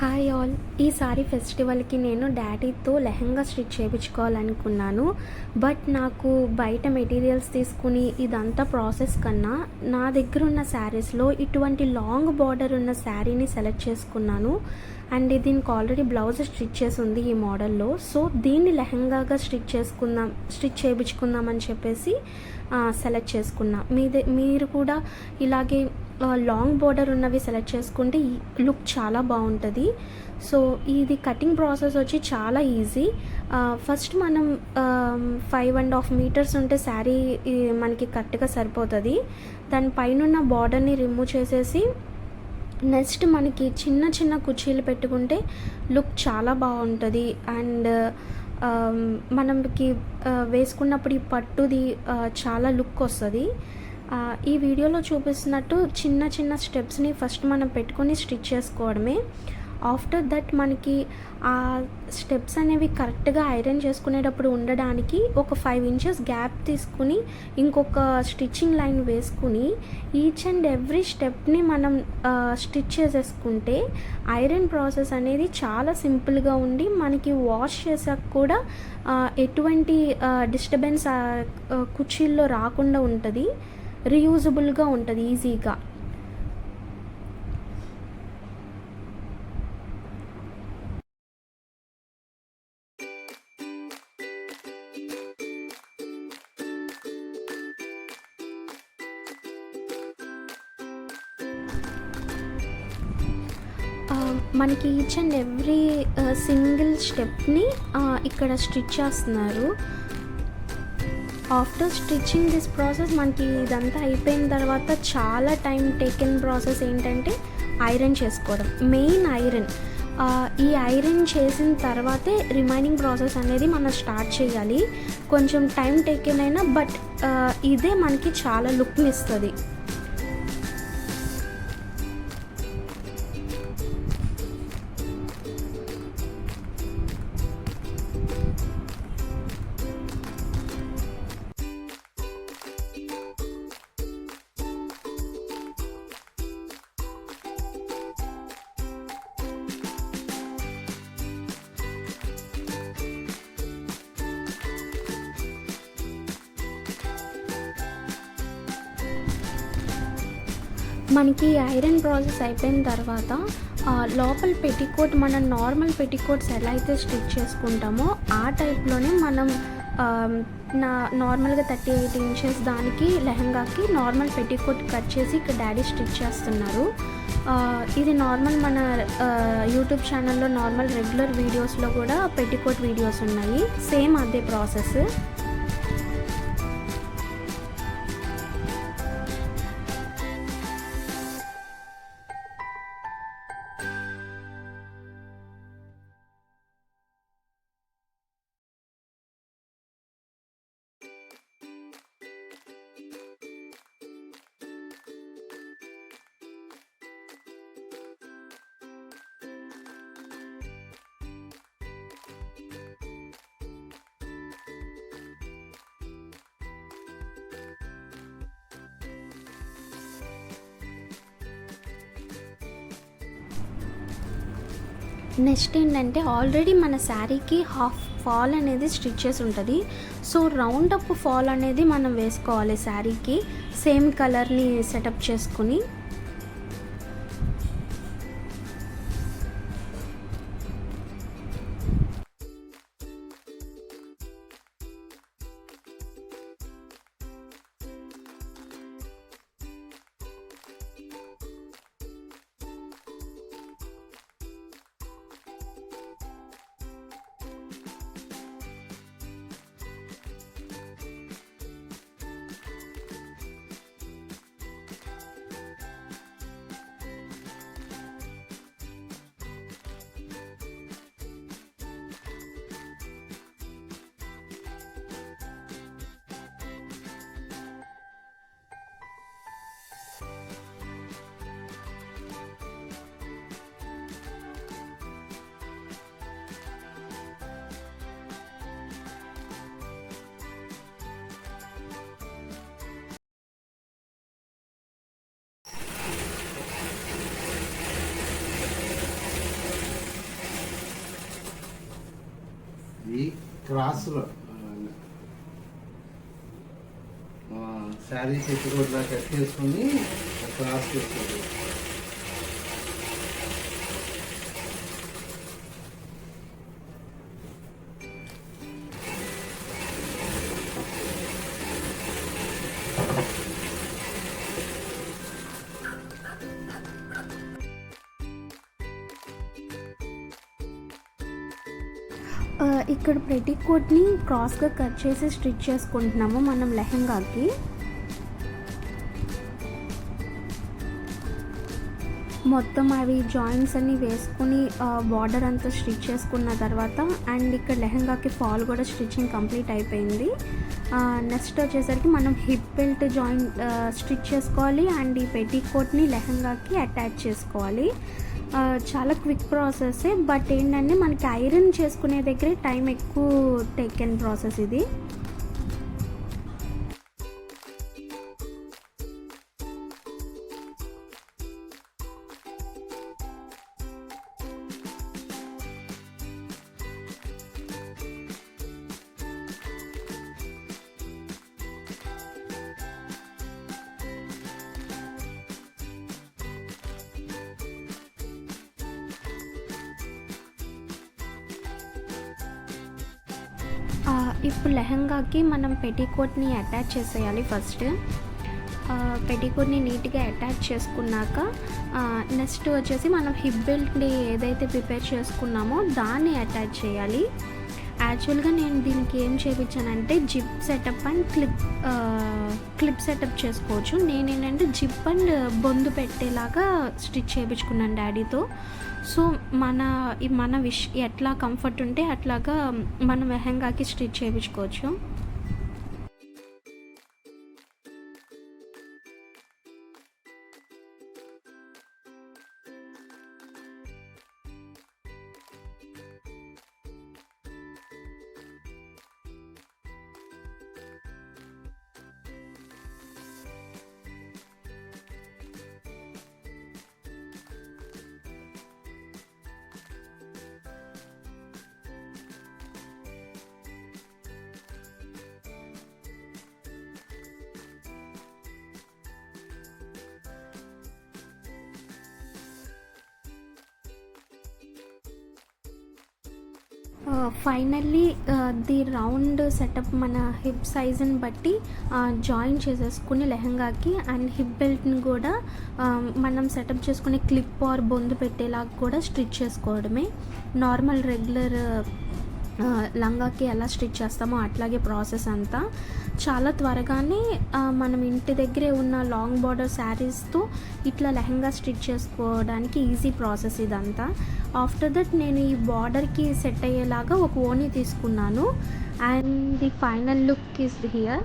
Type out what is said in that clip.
Hi all. ఈసారి ఫెస్టివల్‌కి నేను డ్యాడీతో లెహెంగా స్టిచ్ చేపించుకోవాలనుకున్నాను. బట్ నాకు బయట మెటీరియల్స్ తీసుకొని ఇదంతా ప్రాసెస్ కన్నా నా దగ్గరున్న శారీస్‌లో ఇటువంటి లాంగ్ బార్డర్ ఉన్న శారీని సెలెక్ట్ చేసుకున్నాను. అండ్ దీనికి ఆల్రెడీ బ్లౌజ్ స్టిచ్ చేసి ఉంది ఈ మోడల్‌లో. సో దీన్ని లెహెంగాగా స్టిచ్ చేపించుకుందామని చెప్పేసి సెలెక్ట్ చేసుకున్నా. మీరు కూడా ఇలాగే లాంగ్ బోర్డర్ ఉన్నవి సెలెక్ట్ చేసుకుంటే ఈ లుక్ చాలా బాగుంటుంది. సో ఇది కటింగ్ ప్రాసెస్ వచ్చి చాలా ఈజీ. ఫస్ట్ మనం 5.5 మీటర్స్ ఉంటే శారీ మనకి కరెక్ట్గా సరిపోతుంది. దాని పైన బార్డర్ని రిమూవ్ చేసేసి నెక్స్ట్ మనకి చిన్న చిన్న కుర్చీలు పెట్టుకుంటే లుక్ చాలా బాగుంటుంది. అండ్ మనకి వేసుకున్నప్పుడు ఈ పట్టుది చాలా లుక్ వస్తుంది. ఈ వీడియోలో చూపిస్తున్నట్టు చిన్న చిన్న స్టెప్స్ని ఫస్ట్ మనం పెట్టుకొని స్టిచ్ చేసుకోవడమే. ఆఫ్టర్ దట్ మనకి ఆ స్టెప్స్ అనేవి కరెక్ట్గా ఐరన్ చేసుకునేటప్పుడు ఉండడానికి ఒక 5 ఇంచెస్ గ్యాప్ తీసుకుని ఇంకొక స్టిచ్చింగ్ లైన్ వేసుకుని ఈచ్ అండ్ ఎవ్రీ స్టెప్ని మనం స్టిచ్ చేసేసుకుంటే ఐరన్ ప్రాసెస్ అనేది చాలా సింపుల్గా ఉండి మనకి వాష్ చేసాక కూడా ఎటువంటి డిస్టర్బెన్స్ కుర్చీల్లో రాకుండా ఉంటుంది. రీయూజబుల్గా ఉంటుంది ఈజీగా. మనకి each and every single stepney ఇక్కడ స్టిచ్ చేస్తున్నారు. ఆఫ్టర్ స్టిచ్చింగ్ దిస్ ప్రాసెస్ మనకి ఇదంతా అయిపోయిన తర్వాత చాలా టైం టేకెన్ ప్రాసెస్ ఏంటంటే ఐరన్ చేసుకోవడం. Main iron. ఈ ఐరన్ చేసిన తర్వాతే రిమైనింగ్ ప్రాసెస్ అనేది మనం స్టార్ట్ చేయాలి. కొంచెం టైం టేకెన్ అయినా బట్ ఇదే మనకి చాలా లుక్ని ఇస్తుంది. మనకి ఐరన్ ప్రాసెస్ అయిపోయిన తర్వాత లోపల పెట్టికోట్ మనం నార్మల్ పెట్టికోట్స్ ఎలా అయితే స్టిచ్ చేసుకుంటామో ఆ టైప్లోనే మనం నార్మల్గా 38 ఇంచెస్ దానికి లెహంగాకి నార్మల్ పెట్టికోట్ కట్ చేసి ఇక్కడ డాడీ స్టిచ్ చేస్తున్నారు. ఇది నార్మల్ మన యూట్యూబ్ ఛానల్లో నార్మల్ రెగ్యులర్ వీడియోస్లో కూడా పెట్టికోట్ వీడియోస్ ఉన్నాయి. సేమ్ అదే ప్రాసెస్. నెక్స్ట్ ఏంటంటే ఆల్రెడీ మన శారీకి హాఫ్ ఫాల్ అనేది స్టిచ్ చేసి ఉంటుంది. సో రౌండ్ అప్ ఫాల్ అనేది మనం వేసుకోవాలి శారీకి. సేమ్ కలర్ని సెటప్ చేసుకుని క్రాస్లో శారీ చెట్టు కూడా కట్టేసుకుని క్రాస్ చేస్తారు. ఇక్కడ పెట్టికోట్ని క్రాస్గా కట్ చేసి స్టిచ్ చేసుకుంటున్నాము మనం లెహంగాకి. మొత్తం అవి జాయింట్స్ అన్నీ వేసుకుని బార్డర్ అంతా స్టిచ్ చేసుకున్న తర్వాత అండ్ ఇక్కడ లెహంగాకి ఫాల్ కూడా స్టిచ్చింగ్ కంప్లీట్ అయిపోయింది. నెక్స్ట్ వచ్చేసరికి మనం హిప్ బెల్ట్ జాయింట్ స్టిచ్ చేసుకోవాలి అండ్ ఈ పెట్టికోట్ని లెహంగాకి అటాచ్ చేసుకోవాలి. చాలా క్విక్ ప్రాసెస్సే, బట్ ఏంటంటే మనకి ఐరన్ చేసుకునే దగ్గరే టైం ఎక్కువ టేకెన్ ప్రాసెస్ ఇది. ఇప్పుడు లెహంగాకి మనం పెట్టికోట్ని అటాచ్ చేసేయాలి. ఫస్ట్ పెట్టికోట్ని నీట్గా అటాచ్ చేసుకున్నాక నెక్స్ట్ వచ్చేసి మనం హిప్ బెల్ట్ని ఏదైతే ప్రిపేర్ చేసుకున్నామో దాన్ని అటాచ్ చేయాలి. యాక్చువల్గా నేను దీనికి ఏం చేయించానంటే zip setup and clip setup చేసుకోవచ్చు. నేనేంటంటే జిప్ అండ్ బొందు పెట్టేలాగా స్టిచ్ చేయించుకున్నాను డాడీతో. సో మన ఎట్లా కంఫర్ట్ ఉంటే అట్లాగా మనం లెహంగాకి స్టిచ్ చేయించుకోవచ్చు. ఫైనల్లీ ది రౌండ్ సెటప్ మన హిప్ సైజుని బట్టి జాయిన్ చేసేసుకుని లెహంగాకి అండ్ హిప్ బెల్ట్ని కూడా మనం సెటప్ చేసుకునే క్లిప్ ఆర్ బొందు పెట్టేలాగా కూడా స్టిచ్ చేసుకోవడమే. నార్మల్ రెగ్యులర్ లంగాకి ఎలా స్టిచ్ చేస్తామో అట్లాగే ప్రాసెస్ అంతా. చాలా త్వరగానే మనం ఇంటి దగ్గరే ఉన్న లాంగ్ బార్డర్ శారీస్తో ఇట్లా లెహంగా స్టిచ్ చేసుకోవడానికి ఈజీ ప్రాసెస్ ఇదంతా. ఆఫ్టర్ దట్ నేను ఈ బార్డర్కి సెట్ అయ్యేలాగా ఒక ఓనీ తీసుకున్నాను and the final look is here.